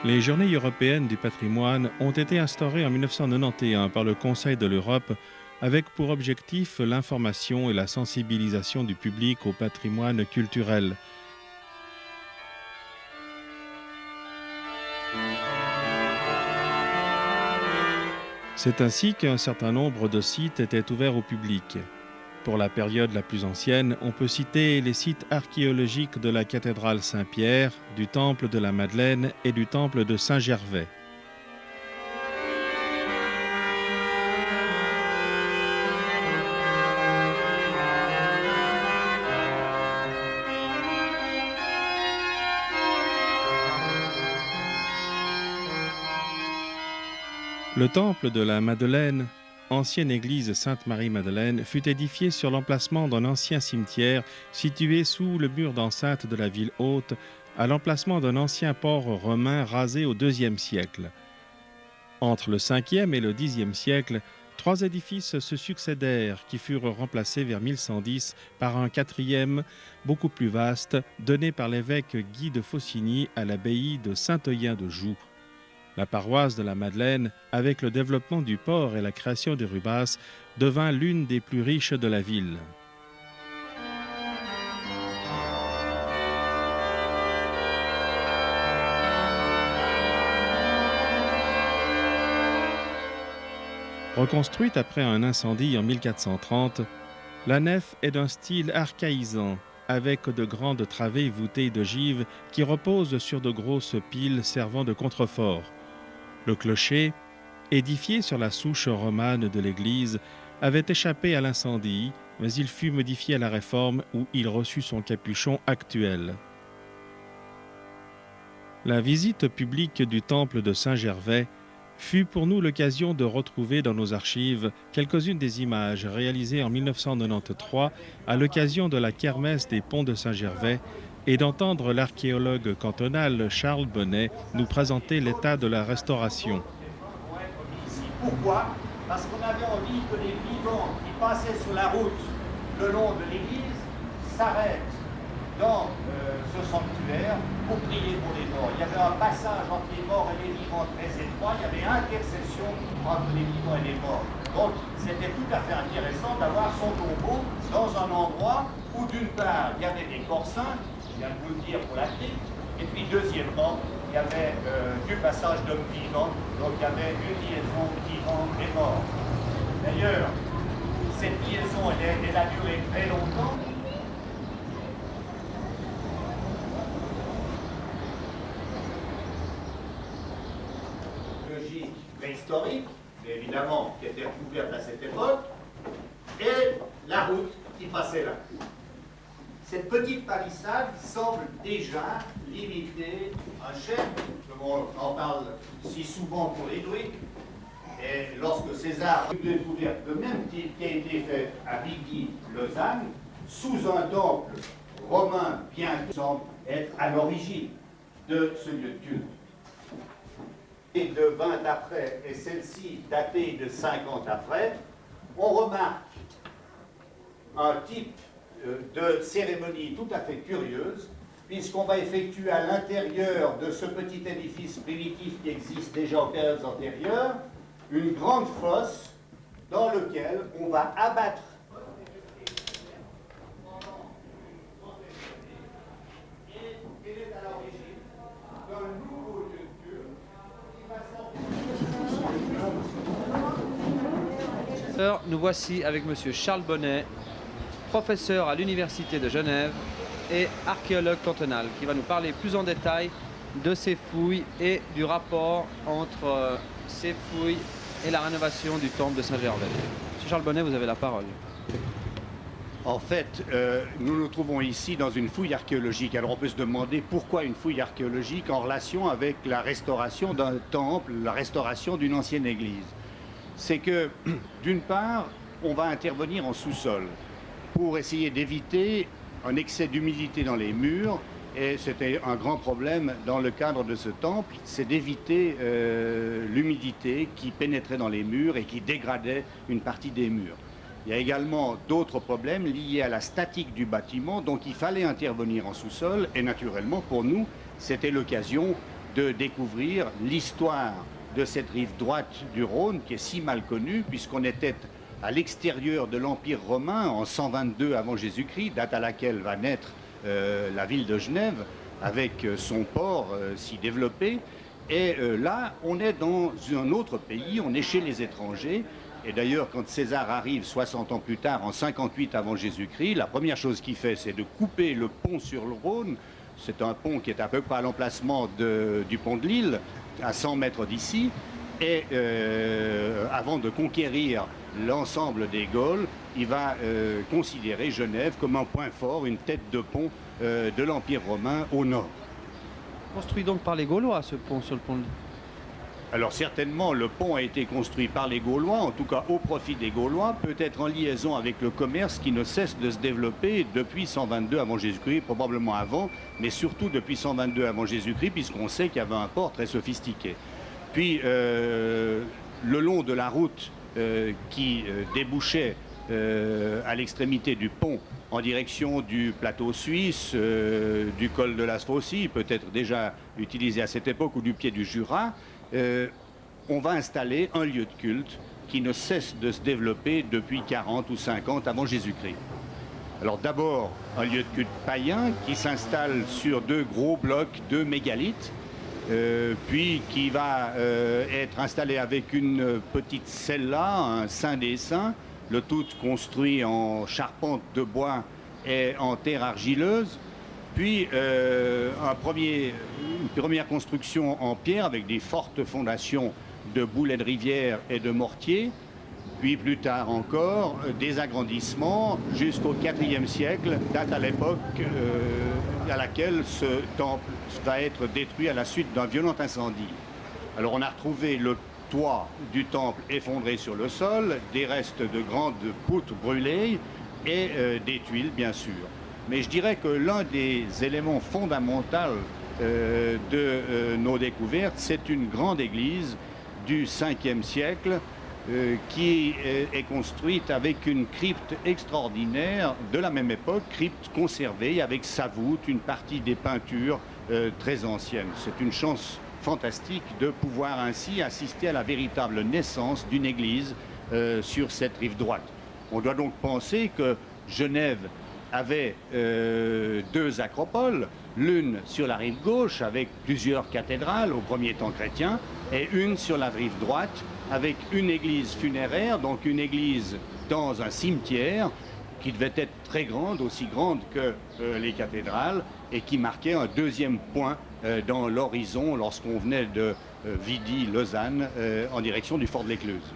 Les Journées européennes du patrimoine ont été instaurées en 1991 par le Conseil de l'Europe avec pour objectif l'information et la sensibilisation du public au patrimoine culturel. C'est ainsi qu'un certain nombre de sites étaient ouverts au public. Pour la période la plus ancienne, on peut citer les sites archéologiques de la cathédrale Saint-Pierre, du temple de la Madeleine et du temple de Saint-Gervais. Le temple de la Madeleine, ancienne église Sainte-Marie-Madeleine, fut édifié sur l'emplacement d'un ancien cimetière situé sous le mur d'enceinte de la ville haute, à l'emplacement d'un ancien port romain rasé au IIe siècle. Entre le 5e et le Xe siècle, 3 édifices se succédèrent qui furent remplacés vers 1110 par un 4e, beaucoup plus vaste, donné par l'évêque Guy de Faucigny à l'abbaye de Saint-Euyen de Joux. La paroisse de la Madeleine, avec le développement du port et la création des Rubas, devint l'une des plus riches de la ville. Reconstruite après un incendie en 1430, la nef est d'un style archaïsant, avec de grandes travées voûtées d'ogives qui reposent sur de grosses piles servant de contrefort. Le clocher, édifié sur la souche romane de l'église, avait échappé à l'incendie, mais il fut modifié à la Réforme où il reçut son capuchon actuel. La visite publique du temple de Saint-Gervais fut pour nous l'occasion de retrouver dans nos archives quelques-unes des images réalisées en 1993 à l'occasion de la kermesse des ponts de Saint-Gervais et d'entendre l'archéologue cantonal Charles Bonnet nous présenter l'état de la restauration. Pourquoi? Parce qu'on avait envie que les vivants qui passaient sur la route le long de l'église s'arrêtent dans ce sanctuaire pour prier pour les morts. Il y avait un passage entre les morts et les vivants très étroit, il y avait intercession entre les vivants et les morts. Donc c'était tout à fait intéressant d'avoir son tombeau dans un endroit où d'une part il y avait des corps saints, je viens de vous le dire pour la crypte, et puis deuxièmement il y avait du passage d'hommes vivants, donc il y avait une liaison vivant et mort. D'ailleurs, cette liaison elle a duré très longtemps. Préhistorique, mais évidemment qui était ouverte à cette époque, et la route qui passait là. Cette petite palissade semble déjà limiter un chêne, comme on en parle si souvent pour les druides, et lorsque César a eu une découverte de même type qui a été faite à Bigny, Lausanne, sous un temple romain bien qui semble être à l'origine de ce lieu de culte. De 20 après et celle-ci datée de 50 après, on remarque un type de cérémonie tout à fait curieuse, puisqu'on va effectuer à l'intérieur de ce petit édifice primitif qui existe déjà en périodes antérieures, une grande fosse dans laquelle on va abattre et elle est à l'origine d'un nouveau lieu de culte. Nous voici avec monsieur Charles Bonnet, professeur à l'Université de Genève et archéologue cantonal, qui va nous parler plus en détail de ces fouilles et du rapport entre ces fouilles et la rénovation du temple de Saint-Gervais. Monsieur Charles Bonnet, vous avez la parole. En fait, nous nous trouvons ici dans une fouille archéologique. Alors on peut se demander pourquoi une fouille archéologique en relation avec la restauration d'un temple, la restauration d'une ancienne église. C'est que, d'une part, on va intervenir en sous-sol pour essayer d'éviter un excès d'humidité dans les murs. Et c'était un grand problème dans le cadre de ce temple, c'est d'éviter l'humidité qui pénétrait dans les murs et qui dégradait une partie des murs. Il y a également d'autres problèmes liés à la statique du bâtiment, donc il fallait intervenir en sous-sol. Et naturellement, pour nous, c'était l'occasion de découvrir l'histoire de cette rive droite du Rhône qui est si mal connue puisqu'on était à l'extérieur de l'Empire romain en 122 avant Jésus-Christ, date à laquelle va naître la ville de Genève avec son port si développé. Et là, on est dans un autre pays, on est chez les étrangers. Et d'ailleurs, quand César arrive 60 ans plus tard, en 58 avant Jésus-Christ, la première chose qu'il fait, c'est de couper le pont sur le Rhône. C'est un pont qui est à peu près à l'emplacement du pont de Lille, à 100 mètres d'ici. Et avant de conquérir l'ensemble des Gaules, il va considérer Genève comme un point fort, une tête de pont de l'Empire romain au nord. Construit donc par les Gaulois, ce pont sur le pont de Lille. Alors certainement, le pont a été construit par les Gaulois, en tout cas au profit des Gaulois, peut-être en liaison avec le commerce qui ne cesse de se développer depuis 122 avant Jésus-Christ, probablement avant, mais surtout depuis 122 avant Jésus-Christ, puisqu'on sait qu'il y avait un port très sophistiqué. Puis, le long de la route qui débouchait à l'extrémité du pont en direction du plateau suisse, du col de la Sfossie, peut-être déjà utilisé à cette époque, ou du pied du Jura, on va installer un lieu de culte qui ne cesse de se développer depuis 40 ou 50 avant Jésus-Christ. Alors d'abord, un lieu de culte païen qui s'installe sur deux gros blocs, deux mégalithes, puis qui va être installé avec une petite cella, un saint des saints, le tout construit en charpente de bois et en terre argileuse. Puis une première construction en pierre avec des fortes fondations de boulets de rivière et de mortier. Puis plus tard encore, des agrandissements jusqu'au IVe siècle, date à l'époque à laquelle ce temple va être détruit à la suite d'un violent incendie. Alors on a retrouvé le toit du temple effondré sur le sol, des restes de grandes poutres brûlées et des tuiles bien sûr. Mais je dirais que l'un des éléments fondamentaux de nos découvertes, c'est une grande église du 5e siècle qui est construite avec une crypte extraordinaire de la même époque, crypte conservée avec sa voûte, une partie des peintures très anciennes. C'est une chance fantastique de pouvoir ainsi assister à la véritable naissance d'une église sur cette rive droite. On doit donc penser que Genève avait deux acropoles, l'une sur la rive gauche avec plusieurs cathédrales au premier temps chrétien, et une sur la rive droite avec une église funéraire, donc une église dans un cimetière qui devait être très grande, aussi grande que les cathédrales, et qui marquait un deuxième point dans l'horizon lorsqu'on venait de Vidy-Lausanne en direction du fort de l'Écluse.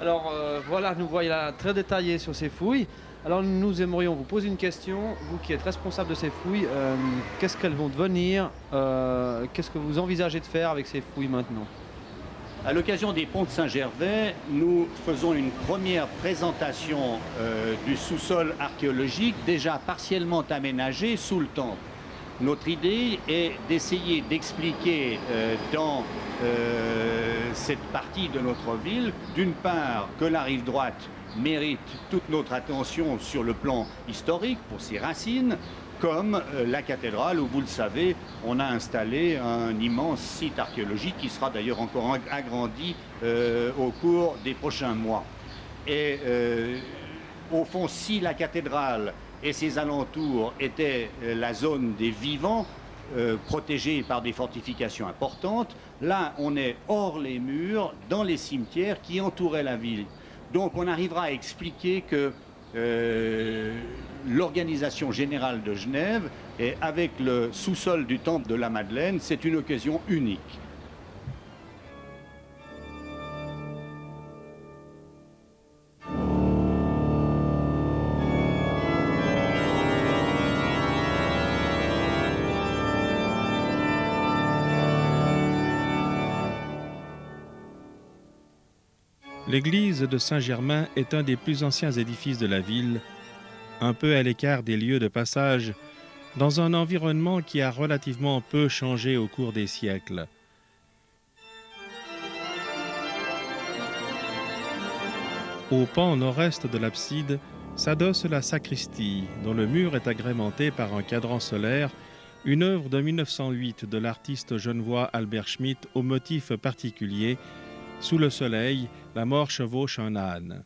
Alors voilà, nous voilà très détaillés sur ces fouilles. Alors nous aimerions vous poser une question, vous qui êtes responsable de ces fouilles, qu'est-ce qu'elles vont devenir, qu'est-ce que vous envisagez de faire avec ces fouilles maintenant? À l'occasion des ponts de Saint-Gervais, nous faisons une première présentation du sous-sol archéologique déjà partiellement aménagé sous le temple. Notre idée est d'essayer d'expliquer dans cette partie de notre ville, d'une part, que la rive droite mérite toute notre attention sur le plan historique pour ses racines, comme la cathédrale où, vous le savez, on a installé un immense site archéologique qui sera d'ailleurs encore agrandi au cours des prochains mois. Et au fond, si la cathédrale et ses alentours étaient la zone des vivants, protégés par des fortifications importantes, là on est hors les murs, dans les cimetières qui entouraient la ville. Donc on arrivera à expliquer que l'organisation générale de Genève, et avec le sous-sol du temple de la Madeleine, c'est une occasion unique. L'église de Saint-Germain est un des plus anciens édifices de la ville, un peu à l'écart des lieux de passage, dans un environnement qui a relativement peu changé au cours des siècles. Au pan nord-est de l'abside s'adosse la sacristie, dont le mur est agrémenté par un cadran solaire une œuvre de 1908 de l'artiste genevois Albert Schmitt au motif particulier. Sous le soleil, la mort chevauche un âne.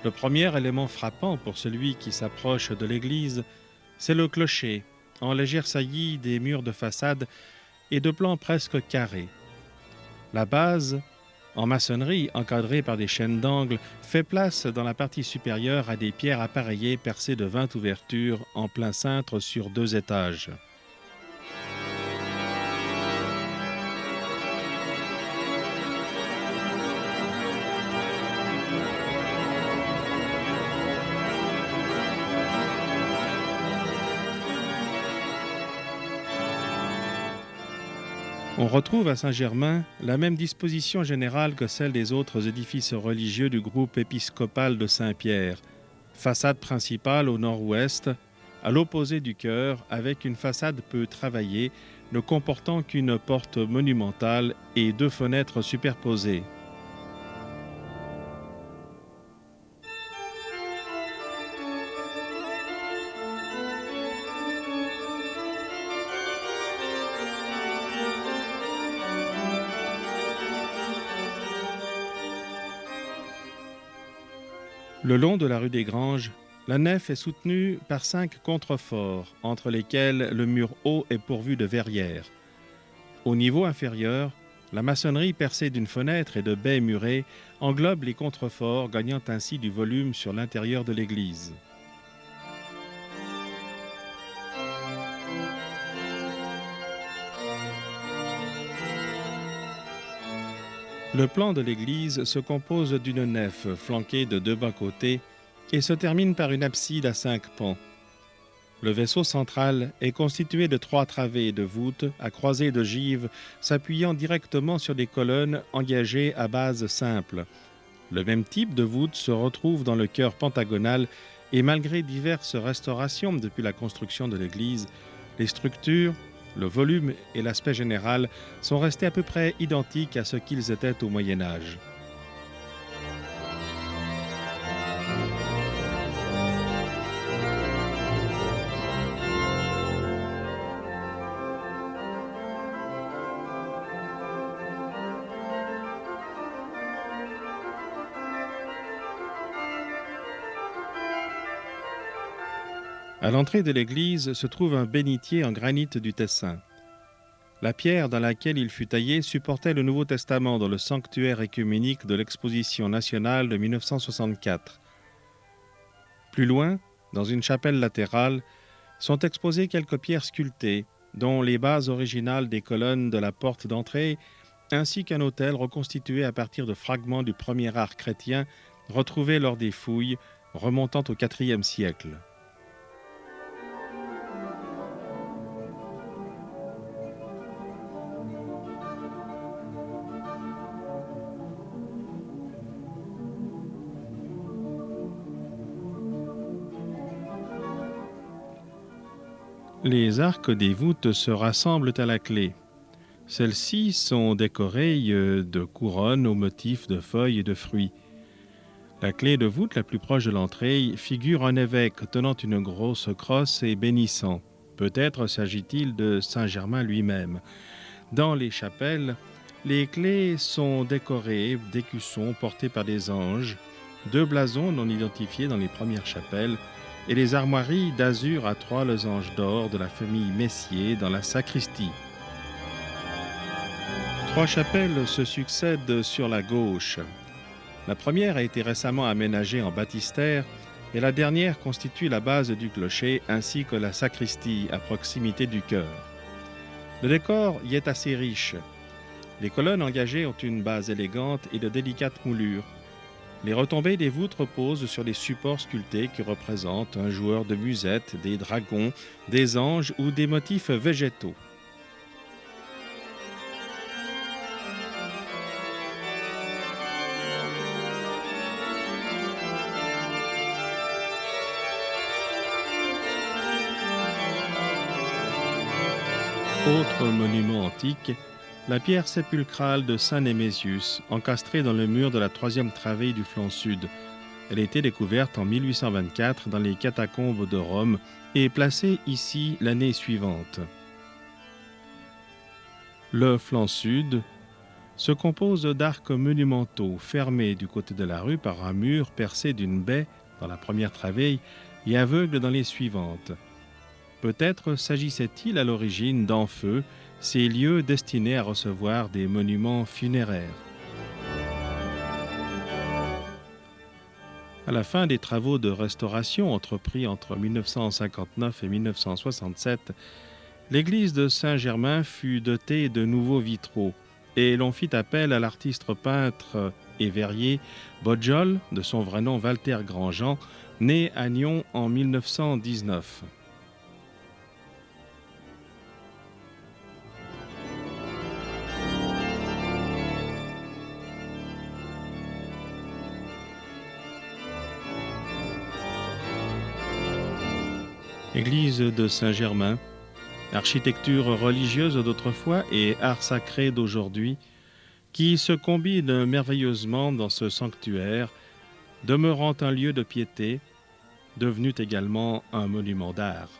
Le premier élément frappant pour celui qui s'approche de l'église, c'est le clocher, en légère saillie des murs de façade et de plan presque carré. La base, en maçonnerie encadrée par des chaînes d'angle, fait place dans la partie supérieure à des pierres appareillées percées de 20 ouvertures en plein cintre sur 2 étages. On retrouve à Saint-Germain la même disposition générale que celle des autres édifices religieux du groupe épiscopal de Saint-Pierre. Façade principale au nord-ouest, à l'opposé du chœur, avec une façade peu travaillée, ne comportant qu'une porte monumentale et 2 fenêtres superposées. Le long de la rue des Granges, la nef est soutenue par 5 contreforts, entre lesquels le mur haut est pourvu de verrières. Au niveau inférieur, la maçonnerie percée d'une fenêtre et de baies murées englobe les contreforts, gagnant ainsi du volume sur l'intérieur de l'église. Le plan de l'église se compose d'une nef flanquée de 2 bas-côtés et se termine par une abside à 5 pans. Le vaisseau central est constitué de 3 travées de voûtes à croisées d'ogives s'appuyant directement sur des colonnes engagées à base simple. Le même type de voûte se retrouve dans le chœur pentagonal et malgré diverses restaurations depuis la construction de l'église, les structures, le volume et l'aspect général sont restés à peu près identiques à ce qu'ils étaient au Moyen Âge. À l'entrée de l'église se trouve un bénitier en granit du Tessin. La pierre dans laquelle il fut taillé supportait le Nouveau Testament dans le sanctuaire œcuménique de l'Exposition nationale de 1964. Plus loin, dans une chapelle latérale, sont exposées quelques pierres sculptées, dont les bases originales des colonnes de la porte d'entrée, ainsi qu'un autel reconstitué à partir de fragments du premier art chrétien retrouvés lors des fouilles remontant au IVe siècle. Les arcs des voûtes se rassemblent à la clé. Celles-ci sont décorées de couronnes aux motifs de feuilles et de fruits. La clé de voûte la plus proche de l'entrée figure un évêque tenant une grosse crosse et bénissant. Peut-être s'agit-il de Saint-Germain lui-même. Dans les chapelles, les clés sont décorées d'écussons portés par des anges, 2 blasons non identifiés dans les premières chapelles, et les armoiries d'azur à 3 losanges d'or de la famille Messier dans la sacristie. 3 chapelles se succèdent sur la gauche. La première a été récemment aménagée en baptistère et la dernière constitue la base du clocher ainsi que la sacristie à proximité du chœur. Le décor y est assez riche. Les colonnes engagées ont une base élégante et de délicates moulures. Les retombées des voûtes reposent sur des supports sculptés qui représentent un joueur de musette, des dragons, des anges ou des motifs végétaux. Autre monument antique, la pierre sépulcrale de Saint Némésius, encastrée dans le mur de la troisième travée du flanc sud. Elle a été découverte en 1824 dans les catacombes de Rome et placée ici l'année suivante. Le flanc sud se compose d'arcs monumentaux fermés du côté de la rue par un mur percé d'une baie dans la première travée et aveugle dans les suivantes. Peut-être s'agissait-il à l'origine d'Enfeux, ces lieux destinés à recevoir des monuments funéraires. À la fin des travaux de restauration entrepris entre 1959 et 1967, l'église de Saint-Germain fut dotée de nouveaux vitraux et l'on fit appel à l'artiste peintre et verrier Bodjol, de son vrai nom Walter Grandjean, né à Nyon en 1919. Église de Saint-Germain, architecture religieuse d'autrefois et art sacré d'aujourd'hui, qui se combinent merveilleusement dans ce sanctuaire, demeurant un lieu de piété, devenu également un monument d'art.